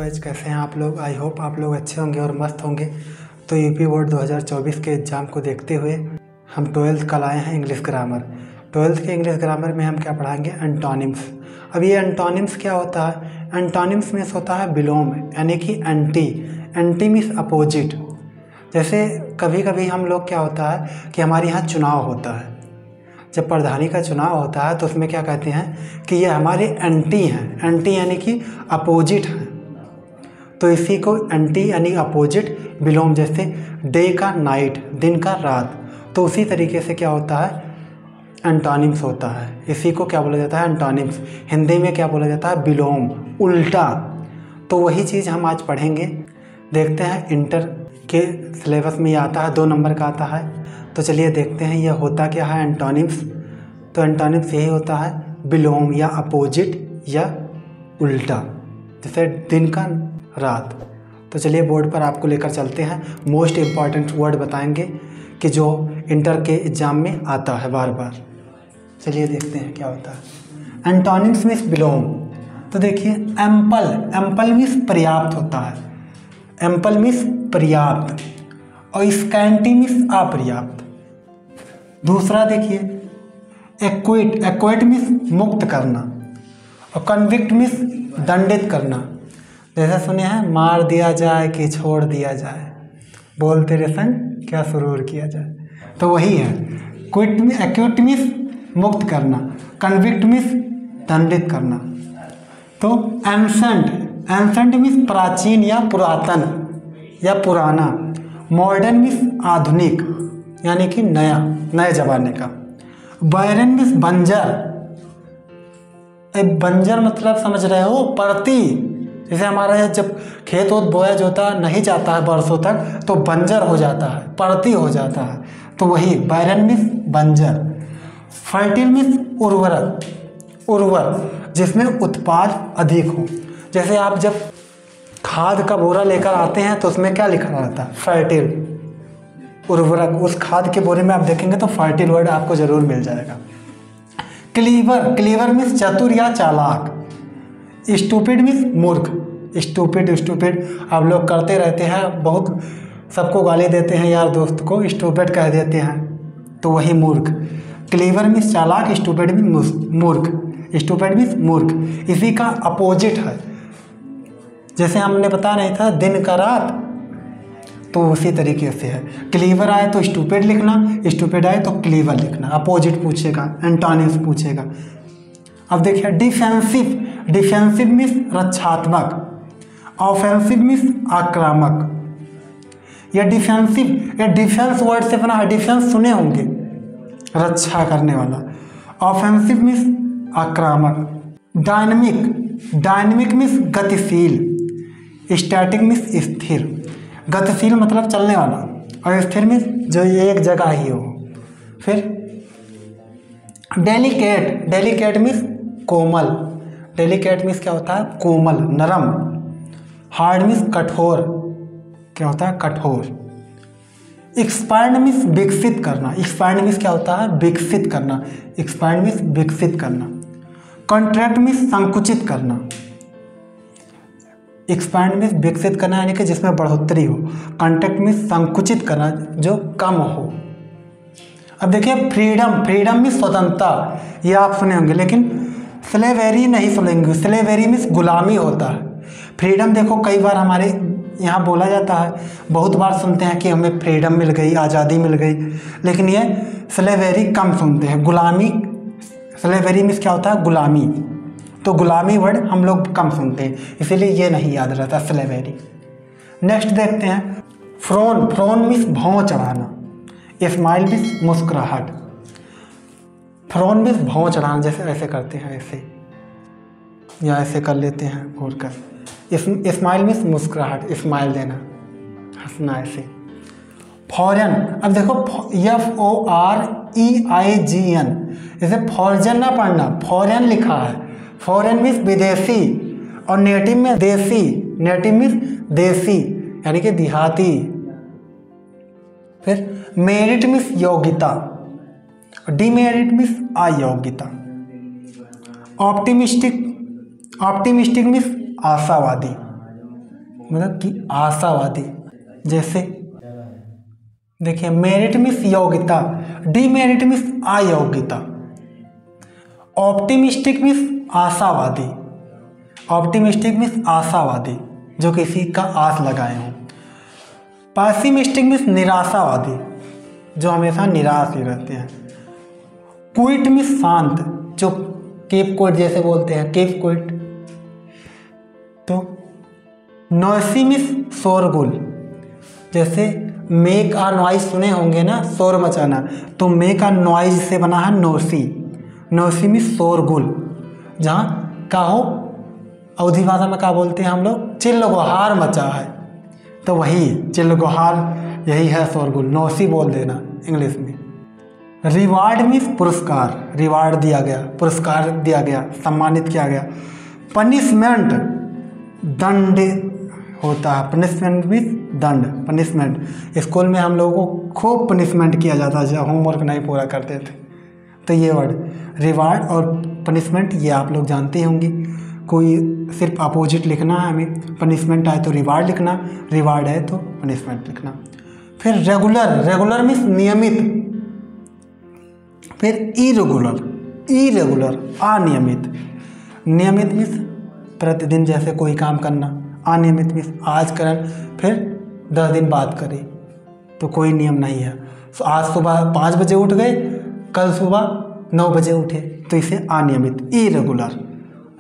Guys, कैसे हैं आप लोग। आई होप आप लोग अच्छे होंगे और मस्त होंगे। तो यूपी बोर्ड 2024 के एग्ज़ाम को देखते हुए हम 12th कल आए हैं इंग्लिश ग्रामर। 12th के इंग्लिश ग्रामर में हम क्या पढ़ाएंगे, एंटोनिम्स। अब ये एंटोनिम्स क्या होता है, एंटोनिम्स मीन्स होता है विलोम, यानी कि एंटी। Anti means opposite. जैसे कभी कभी हम लोग क्या होता है कि हमारे यहाँ चुनाव होता है, जब प्रधानी का चुनाव होता है तो उसमें क्या कहते हैं कि ये हमारे एंटी हैं। एंटी यानी कि अपोजिट हैं, तो इसी को एंटी यानी अपोजिट विलोम। जैसे डे का नाइट, दिन का रात, तो उसी तरीके से क्या होता है, एंटोनिम्स होता है। इसी को क्या बोला जाता है, एंटोनिम्स। हिंदी में क्या बोला जाता है, विलोम, उल्टा। तो वही चीज़ हम आज पढ़ेंगे। देखते हैं इंटर के सिलेबस में ये आता है, 2 नंबर का आता है। तो चलिए देखते हैं ये होता क्या है एंटोनिम्स। तो एंटोनिम्स यही होता है विलोम या अपोजिट या उल्टा, जैसे दिन का रात। तो चलिए बोर्ड पर आपको लेकर चलते हैं। मोस्ट इम्पॉर्टेंट वर्ड बताएंगे कि जो इंटर के एग्ज़ाम में आता है बार बार। चलिए देखते हैं क्या होता है। एंटोनिम्स मीन्स विलोम। तो देखिए एम्पल, एम्पल मीन्स पर्याप्त होता है। एम्पल मीन्स पर्याप्त, और स्कैंटी मीन्स अपर्याप्त। दूसरा देखिए एक्विट, एक्विट मीन्स मुक्त करना, और कन्विक्ट मीन्स दंडित करना। जैसे सुने हैं, मार दिया जाए कि छोड़ दिया जाए, बोल तेरे संग क्या सुरूर किया जाए, तो वही है। क्विट में एक्विट मीन्स मुक्त करना, कन्विक्ट मीन्स दंडित करना। तो एंसेंट, एंसेंट मीन्स प्राचीन या पुरातन या पुराना। मॉडर्न मीन्स आधुनिक, यानी कि नया, नए जमाने का। बैरन मीन्स बंजर। बंजर मतलब समझ रहे हो, परती। जैसे हमारा जब खेत वोत बोया जोता नहीं जाता है बरसों तक, तो बंजर हो जाता है, परती हो जाता है, तो वही बैरन मीन्स बंजर। फर्टिल मीन्स उर्वरक, उर्वर जिसमें उत्पाद अधिक हो। जैसे आप जब खाद का बोरा लेकर आते हैं तो उसमें क्या लिखा रहता है, फर्टिल, उर्वरक। उस खाद के बोरे में आप देखेंगे तो फर्टिल वर्ड आपको जरूर मिल जाएगा। क्लीवर, क्लीवर मीन्स चतुर या चालाक। स्टूपिड मीन्स मूर्ख। स्टूपिड, स्टूपिड आप लोग करते रहते हैं, बहुत सबको गाली देते हैं, यार दोस्त को स्टूपिड कह देते हैं, तो वही मूर्ख। क्लीवर मीन्स चालाक, स्टूपिड मीन्स मूर्ख। स्टूपिड मीन्स मूर्ख, इसी का अपोजिट है। जैसे हमने बता नहीं था दिन का रात, तो उसी तरीके से है। क्लीवर आए तो स्टूपिड लिखना, स्टूपिड आए तो क्लीवर लिखना। अपोजिट पूछेगा, एंटोनिम्स पूछेगा। अब देखिए डिफेंसिव, डिफेंसिव मीन्स रक्षात्मक, ऑफेंसिव मीन्स आक्रामक। यह डिफेंसिव, यह डिफेंस वर्ड से बना है, डिफेंस सुने होंगे, रक्षा करने वाला। ऑफेंसिव मीन्स आक्रामक। डायनेमिक, डायनेमिक मीन्स गतिशील। स्टैटिक मीन्स स्थिर। गतिशील मतलब चलने वाला, और स्थिर मीन्स जो एक जगह ही हो। फिर डेलिकेट, डेलिकेट मीन्स कोमल। डेलिकेट मीन्स क्या होता है, कोमल, नरम। हार्ड मीन्स कठोर, क्या होता है, कठोर। एक्सपैंड मीन्स विकसित करना। एक्सपैंड मीन्स क्या होता है, विकसित करना। एक्सपैंड मीन्स विकसित करना। कॉन्ट्रैक्ट मीन्स संकुचित करना। एक्सपैंड मीन्स विकसित करना, यानी कि जिसमें बढ़ोतरी हो। कॉन्ट्रैक्ट मीन्स संकुचित करना, जो कम हो। अब देखिए फ्रीडम, फ्रीडम मीन्स स्वतंत्रता, ये आप सुने होंगे, लेकिन स्लेवेरी नहीं सुनेंगे। स्लेवेरी मीन्स गुलामी होता है। फ्रीडम देखो कई बार हमारे यहाँ बोला जाता है, बहुत बार सुनते हैं कि हमें फ्रीडम मिल गई, आज़ादी मिल गई, लेकिन ये स्लेवेरी कम सुनते हैं। गुलामी, स्लेवेरी मीन्स क्या होता है, गुलामी, तो गुलामी वर्ड हम लोग कम सुनते हैं, इसीलिए ये नहीं याद रहता स्लेवेरी। नेक्स्ट देखते हैं फ्रोन, फ्रोन मीन्स भौं चढ़ाना। स्माइल मीन्स मुस्कुराहट। फ्रोन मीन्स भौं चढ़ाना, जैसे ऐसे करते हैं, ऐसे या ऐसे कर लेते हैं घूर कर। स्माइल मीन्स मुस्कुराहट, स्माइल देना, हंसना, ऐसे। फॉरेन, अब देखो FOREIGN, जैसे फॉर्जन ना पढ़ना, फॉरेन लिखा है। फॉरेन मीन्स विदेशी, और नेटिव में देसी। नेटिव मीन्स देसी, यानी कि देहाती। फिर मेरिट मीन्स योग्यता, डिमेरिट मीन्स अयोग्यता। ऑप्टिमिस्टिक, ऑप्टिमिस्टिक मीन्स आशावादी। मतलब कि आशावादी। जैसे देखिए, मेरिट मीन्स योग्यता, डीमेरिट मीन्स अयोग्यता। ऑप्टिमिस्टिक मीन्स आशावादी, ऑप्टिमिस्टिक मीन्स आशावादी जो किसी का आस लगाए हों। पैसिमिस्टिक मीन्स निराशावादी जो हमेशा निराश ही रहते हैं। क्विट मीन्स शांत, जो केप क्विट जैसे बोलते हैं, केप क्विट। तो नॉइसी मीन्स शोरगुल, जैसे मेक आ नॉइज सुने होंगे ना, शोर मचाना, तो मेक आ नॉइज से बना है नोसी। नोसी मीन्स शोरगुल, जहाँ का हो अवधी भाषा में क्या बोलते हैं हम लोग, चिल्लगोहार मचा है, तो वही चिल्लगोहार यही है शोरगुल, नोसी बोल देना इंग्लिश में। रिवार्ड मीन्स पुरस्कार, रिवार्ड दिया गया, पुरस्कार दिया गया, सम्मानित किया गया। पनिशमेंट दंड होता है, पनिशमेंट मीन्स दंड, पनिशमेंट। स्कूल में हम लोगों को खूब पनिशमेंट किया जाता है जब होमवर्क नहीं पूरा करते थे। तो ये वर्ड रिवार्ड और पनिशमेंट ये आप लोग जानते होंगे। कोई सिर्फ अपोजिट लिखना है हमें, पनिशमेंट आए तो रिवार्ड लिखना, रिवार्ड है तो पनिशमेंट लिखना। फिर रेगुलर, रेगुलर मीन्स नियमित। फिर इरेगुलर, इरेगुलर अनियमित। नियमित मीन्स प्रतिदिन जैसे कोई काम करना, अनियमित मीन्स आज करें फिर 10 दिन बाद करें, तो कोई नियम नहीं है। तो आज सुबह 5 बजे उठ गए, कल सुबह 9 बजे उठे, तो इसे अनियमित, इरेगुलर।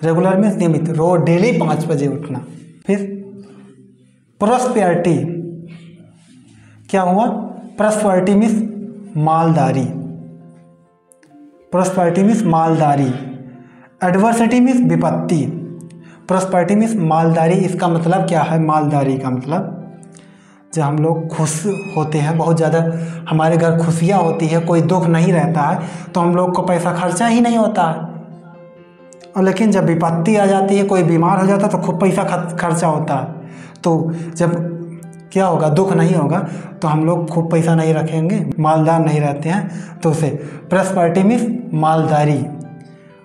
रेगुलर मीन्स नियमित, रोज डेली 5 बजे उठना। फिर प्रोस्पेरिटी, क्या हुआ, प्रोस्पेरिटी मीन्स मालदारी, प्रोस्पेरिटी मीन्स मालदारी। एडवर्सिटी मीन्स विपत्ति, प्रोस्पेरिटी मीन्स मालदारी। इसका मतलब क्या है, मालदारी का मतलब जब हम लोग खुश होते हैं, बहुत ज़्यादा हमारे घर खुशियाँ होती है, कोई दुख नहीं रहता है, तो हम लोग को पैसा खर्चा ही नहीं होता है। और लेकिन जब विपत्ति आ जाती है, कोई बीमार हो जाता है, तो खूब पैसा खर्चा होता है। तो जब क्या होगा, दुख नहीं होगा, तो हम लोग खूब पैसा नहीं रखेंगे, मालदार नहीं रहते हैं। तो उसे प्रोस्पेरिटी मीन्स मालदारी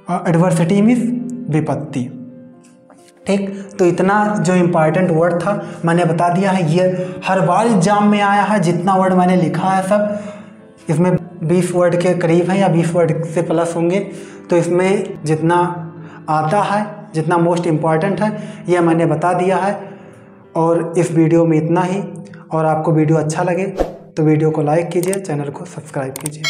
और एडवर्सिटी मीन्स विपत्ति। ठीक, तो इतना जो इम्पॉर्टेंट वर्ड था मैंने बता दिया है। ये हर बार एग्जाम में आया है, जितना वर्ड मैंने लिखा है सब, इसमें 20 वर्ड के करीब है या 20 वर्ड से प्लस होंगे। तो इसमें जितना आता है, जितना मोस्ट इम्पॉर्टेंट है, यह मैंने बता दिया है। और इस वीडियो में इतना ही। और आपको वीडियो अच्छा लगे तो वीडियो को लाइक कीजिए, चैनल को सब्सक्राइब कीजिए।